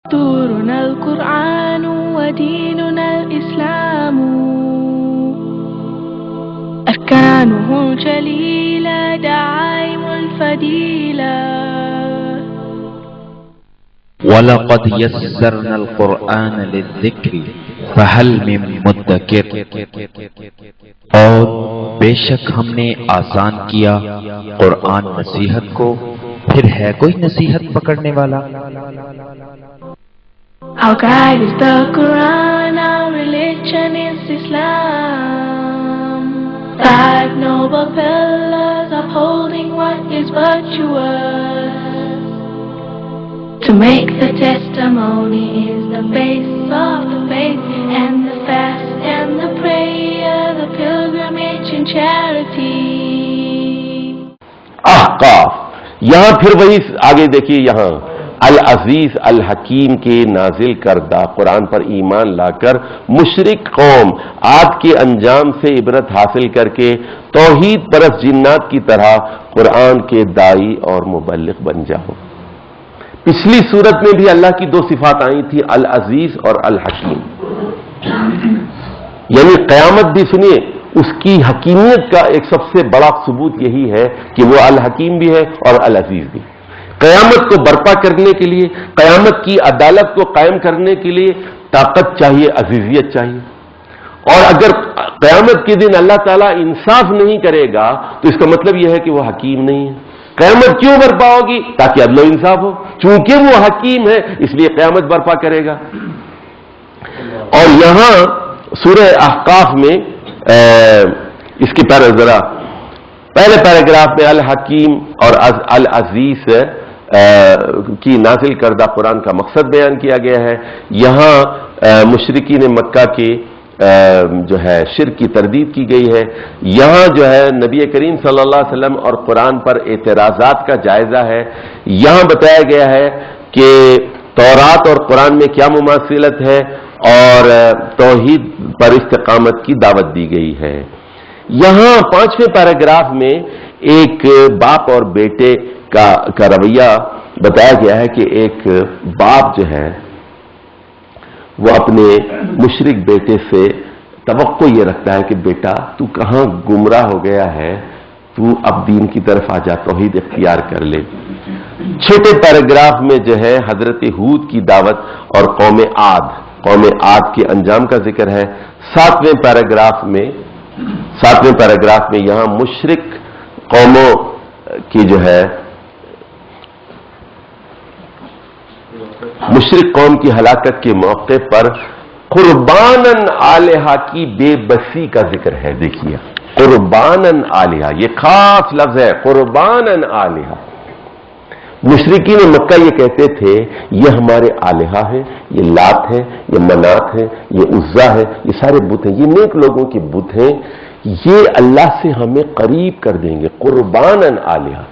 دستورنا القرآن وديننا الإسلام أركانه الجليلة دعائم الفضيلة وَلَقَدْ يَسَّرْنَا الْقُرْآنَ لِلذِّكْرِ فَهَلْ مِن مُدَّكِرٍ، اور بے شک ہم نے آسان کیا قرآن نصیحت کو، پھر ہے کوئی نصیحت پکڑنے والا؟ Our guide is the Quran, our religion is Islam. 5 noble pillars upholding what is virtuous. To make the testimony is the base of the faith, and the fast and the prayer, the pilgrimage and charity. احقاف، یہاں پھر وہی آگے دیکھیے، یہاں العزیز الحکیم کے نازل کردہ قرآن پر ایمان لا کر مشرک قوم عاد کے انجام سے عبرت حاصل کر کے توحید پرست جنات کی طرح قرآن کے داعی اور مبلغ بن جاؤ۔ پچھلی صورت میں بھی اللہ کی 2 صفات آئی تھی، العزیز اور الحکیم، یعنی قیامت بھی سنیے اس کی حکیمیت کا ایک سب سے بڑا ثبوت یہی ہے کہ وہ الحکیم بھی ہے اور العزیز بھی۔ قیامت کو برپا کرنے کے لیے، قیامت کی عدالت کو قائم کرنے کے لیے طاقت چاہیے، عزیزیت چاہیے، اور اگر قیامت کے دن اللہ تعالیٰ انصاف نہیں کرے گا تو اس کا مطلب یہ ہے کہ وہ حکیم نہیں ہے۔ قیامت کیوں برپا ہوگی؟ تاکہ عدل و انصاف ہو، چونکہ وہ حکیم ہے اس لیے قیامت برپا کرے گا۔ اور یہاں سورہ احقاف میں اس کی ذرا پہلے پیراگراف میں الحکیم اور العزیز کی نازل کردہ قرآن کا مقصد بیان کیا گیا ہے۔ یہاں مشرکین مکہ کے جو ہے شرک کی تردید کی گئی ہے۔ یہاں جو ہے نبی کریم صلی اللہ علیہ وسلم اور قرآن پر اعتراضات کا جائزہ ہے۔ یہاں بتایا گیا ہے کہ تورات اور قرآن میں کیا مماثلت ہے، اور توحید پر استقامت کی دعوت دی گئی ہے۔ یہاں 5ویں پیراگراف میں ایک باپ اور بیٹے کا رویہ بتایا گیا ہے کہ ایک باپ جو ہے وہ اپنے مشرک بیٹے سے توقع یہ رکھتا ہے کہ بیٹا تو کہاں گمراہ ہو گیا ہے، تو اب دین کی طرف آ جا، توحید اختیار کر لے۔ 6 پیراگراف میں جو ہے حضرت ہود کی دعوت اور قوم عاد کے انجام کا ذکر ہے۔ 7ویں پیراگراف میں یہاں مشرک قوموں کی جو ہے مشرک قوم کی ہلاکت کے موقع پر قرباناً آلہہ کی بے بسی کا ذکر ہے۔ دیکھیے قرباناً آلہہ، یہ خاص لفظ ہے، قرباناً آلہہ۔ مشرکین مکہ یہ کہتے تھے یہ ہمارے آلہہ ہیں، یہ لات ہے، یہ منات ہے، یہ عزا ہے، یہ سارے بت ہیں، یہ نیک لوگوں کے بت ہیں، یہ اللہ سے ہمیں قریب کر دیں گے۔ قرباناً آلہہ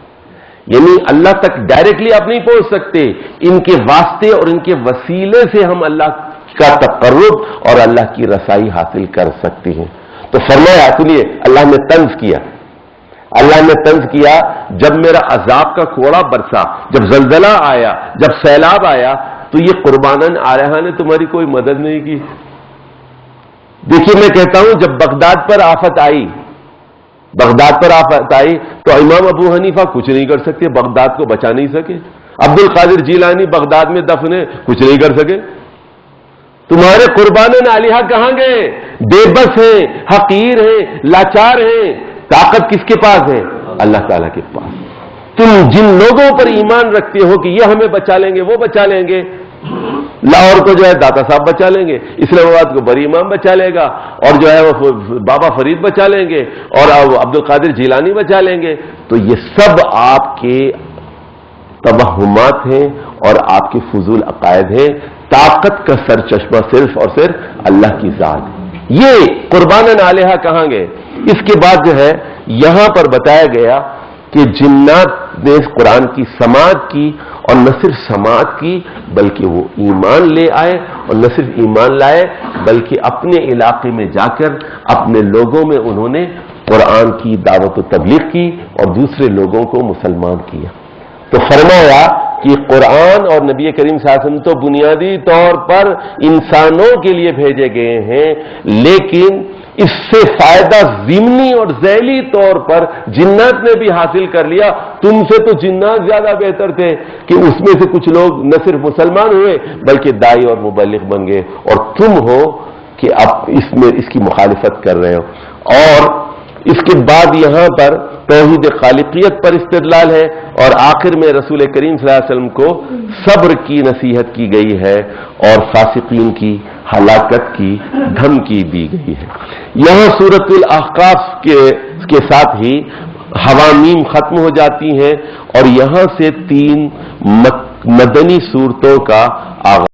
یعنی اللہ تک ڈائریکٹلی آپ نہیں پہنچ سکتے، ان کے واسطے اور ان کے وسیلے سے ہم اللہ کا تقرب اور اللہ کی رسائی حاصل کر سکتے ہیں۔ تو فرمایا، سنیے اللہ نے طنز کیا جب میرا عذاب کا کوڑا برسا، جب زلزلہ آیا، جب سیلاب آیا، تو یہ قرباناً آلہہ نے تمہاری کوئی مدد نہیں کی۔ دیکھیے میں کہتا ہوں جب بغداد پر آفت آئی تو امام ابو حنیفہ کچھ نہیں کر سکتے، بغداد کو بچا نہیں سکے۔ عبد القادر جیلانی بغداد میں دفن ہے، کچھ نہیں کر سکے۔ تمہارے قرباناً آلہہ کہاں گئے؟ بے بس ہیں، حقیر ہیں، لاچار ہیں۔ طاقت کس کے پاس ہے؟ اللہ تعالیٰ کے پاس۔ تم جن لوگوں پر ایمان رکھتے ہو کہ یہ ہمیں بچا لیں گے، وہ بچا لیں گے، لاہور کو جو ہے داتا صاحب بچا لیں گے، اسلام آباد کو بری امام بچا لے گا، اور جو ہے وہ بابا فرید بچا لیں گے، اور عبد القادر جیلانی بچا لیں گے، تو یہ سب آپ کے توہمات ہیں اور آپ کے فضول عقائد ہیں۔ طاقت کا سرچشمہ صرف اور صرف اللہ کی ذات ہے۔ یہ قرباناً آلہہ کہاں گئے؟ اس کے بعد جو ہے یہاں پر بتایا گیا کہ جنات نے قرآن کی سماعت کی، اور نہ صرف سماعت کی بلکہ وہ ایمان لے آئے، اور نہ صرف ایمان لائے بلکہ اپنے علاقے میں جا کر اپنے لوگوں میں انہوں نے قرآن کی دعوت و تبلیغ کی اور دوسرے لوگوں کو مسلمان کیا۔ تو فرمایا کہ قرآن اور نبی کریم صلی اللہ علیہ وسلم تو بنیادی طور پر انسانوں کے لیے بھیجے گئے ہیں، لیکن اس سے فائدہ ضمنی اور ذیلی طور پر جنات نے بھی حاصل کر لیا۔ تم سے تو جنات زیادہ بہتر تھے کہ اس میں سے کچھ لوگ نہ صرف مسلمان ہوئے بلکہ داعی اور مبلغ بن گئے، اور تم ہو کہ اب اس کی مخالفت کر رہے ہو۔ اور اس کے بعد یہاں پر توحید خالقیت پر استدلال ہے، اور آخر میں رسول کریم صلی اللہ علیہ وسلم کو صبر کی نصیحت کی گئی ہے اور فاسقین کی ہلاکت کی دھمکی دی گئی ہے۔ یہاں سورۃ الاحقاف کے ساتھ ہی حوامیم ختم ہو جاتی ہیں، اور یہاں سے 3 مدنی صورتوں کا آغاز